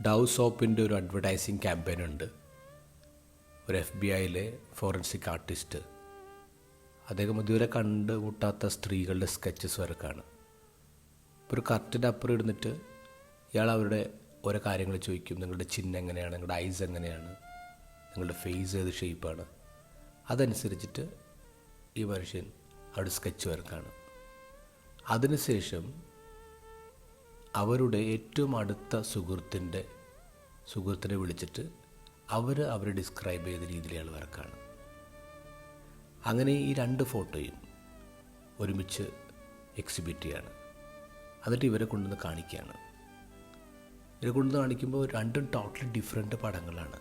Dove സോപ്പിൻ്റെ ഒരു advertising campaign ഉണ്ട്. ഒരു FBI ഫോറൻസിക് ആർട്ടിസ്റ്റ് അദ്ദേഹം ഇതുവരെ കണ്ടുമുട്ടാത്ത സ്ത്രീകളുടെ സ്കെച്ചസ് വരക്കാണ്. ഇപ്പോൾ ഒരു കറക്റ്റിൻ്റെ അപ്പുറം ഇരുന്നിട്ട് ഇയാൾ അവരുടെ ഓരോ കാര്യങ്ങൾ ചോദിക്കും. നിങ്ങളുടെ ചിഹ്നം എങ്ങനെയാണ്, നിങ്ങളുടെ ഐസ് എങ്ങനെയാണ്, നിങ്ങളുടെ ഫേസ് ഏത് ഷേപ്പാണ്, അതനുസരിച്ചിട്ട് ഈ മനുഷ്യൻ അവിടെ സ്കെച്ച് വരക്കാണ്. അതിനുശേഷം അവരുടെ ഏറ്റവും അടുത്ത സുഹൃത്തിനെ വിളിച്ചിട്ട് അവരെ ഡിസ്ക്രൈബ് ചെയ്ത രീതിയിലുള്ള വർക്കാണ്. അങ്ങനെ ഈ 2 ഫോട്ടോയും ഒരുമിച്ച് എക്സിബിറ്റ് ചെയ്യാണ്. എന്നിട്ട് ഇവരെ കൊണ്ടുവന്ന് കാണിക്കുകയാണ്. ഇവരെ കൊണ്ടുവന്ന് കാണിക്കുമ്പോൾ 2 ടോട്ടലി ഡിഫറെൻ്റ് പടങ്ങളാണ്.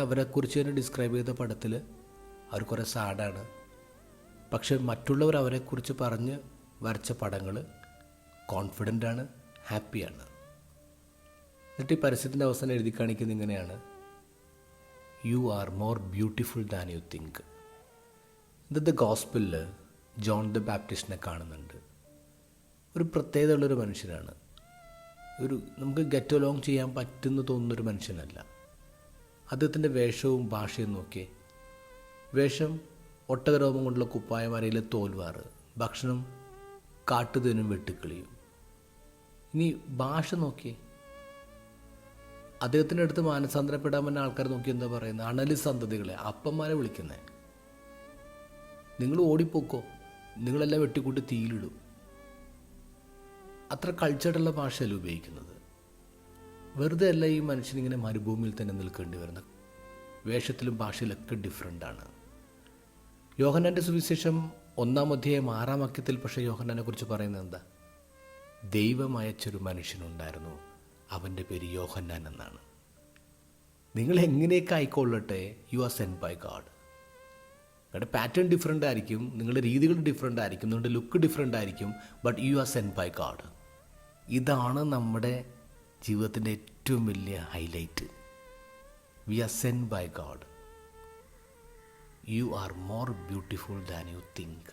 അവരെക്കുറിച്ച് തന്നെ ഡിസ്ക്രൈബ് ചെയ്ത പടത്തിൽ അവർ കുറേ സാഡാണ്. പക്ഷെ മറ്റുള്ളവർ അവരെക്കുറിച്ച് പറഞ്ഞ് വരച്ച പടങ്ങൾ കോൺഫിഡൻ്റാണ്, ഹാപ്പിയാണ്. എന്നിട്ട് ഈ പരസ്യത്തിൻ്റെ അവസാനം എഴുതി കാണിക്കുന്നത് ഇങ്ങനെയാണ്: U are more beautiful than you think. ഇത് ഗോസ്പലിൽ ജോൺ ദ ബാപ്റ്റിസ്റ്റിനെ കാണുന്നുണ്ട്. ഒരു പ്രത്യേകതയുള്ളൊരു മനുഷ്യനാണ്. നമുക്ക് ഗെറ്റ് അലോങ് ചെയ്യാൻ പറ്റുമെന്ന് തോന്നുന്നൊരു മനുഷ്യനല്ല. അദ്ദേഹത്തിൻ്റെ വേഷവും ഭാഷയും നോക്കിയേ. വേഷം ഒട്ടകരോമം കൊണ്ടുള്ള കുപ്പായം, അരയിലെ തോൽവാറ്, ഭക്ഷണം കാട്ടുതേനും വെട്ടുക്കിളിയും. ഇനി ഭാഷ നോക്കിയേ. അദ്ദേഹത്തിൻ്റെ അടുത്ത് മാനസാന്തരപ്പെടാൻ പറ്റുന്ന ആൾക്കാർ നോക്കി എന്താ പറയുന്നത്? അണലി സന്തതികളെ, അപ്പന്മാരെ വിളിക്കുന്നത്. നിങ്ങൾ ഓടിപ്പോക്കോ, നിങ്ങളെല്ലാം വെട്ടിക്കൂട്ടി തീയിലിടും. അത്ര കൾച്ചറുള്ള ഭാഷയല്ല ഉപയോഗിക്കുന്നത്. വെറുതെ അല്ല ഈ മനുഷ്യനിങ്ങനെ മരുഭൂമിയിൽ തന്നെ നിൽക്കേണ്ടി വരുന്നത്. വേഷത്തിലും ഭാഷയിലൊക്കെ ഡിഫറെൻ്റാണ്. യോഹന്നാൻ്റെ സുവിശേഷം 1-ാം അധ്യായം 6-ാം വാക്യത്തിൽ പക്ഷേ യോഹന്നാനെ കുറിച്ച് പറയുന്നത് എന്താ? ദൈവം അയച്ചൊരു മനുഷ്യനുണ്ടായിരുന്നു, അവൻ്റെ പേര് യോഹന്നാൻ എന്നാണ്. നിങ്ങൾ എങ്ങനെയൊക്കെ ആയിക്കൊള്ളട്ടെ, you are sent by God. നിങ്ങളുടെ പാറ്റേൺ ഡിഫറെൻ്റ് ആയിരിക്കും, നിങ്ങളുടെ രീതികൾ ഡിഫറെൻ്റ് ആയിരിക്കും, നിങ്ങളുടെ ലുക്ക് ഡിഫറെൻ്റ് ആയിരിക്കും, but you are sent by God. ഇതാണ് നമ്മുടെ ജീവിതത്തിൻ്റെ ഏറ്റവും വലിയ highlight. We are sent by God. You are more beautiful than you think.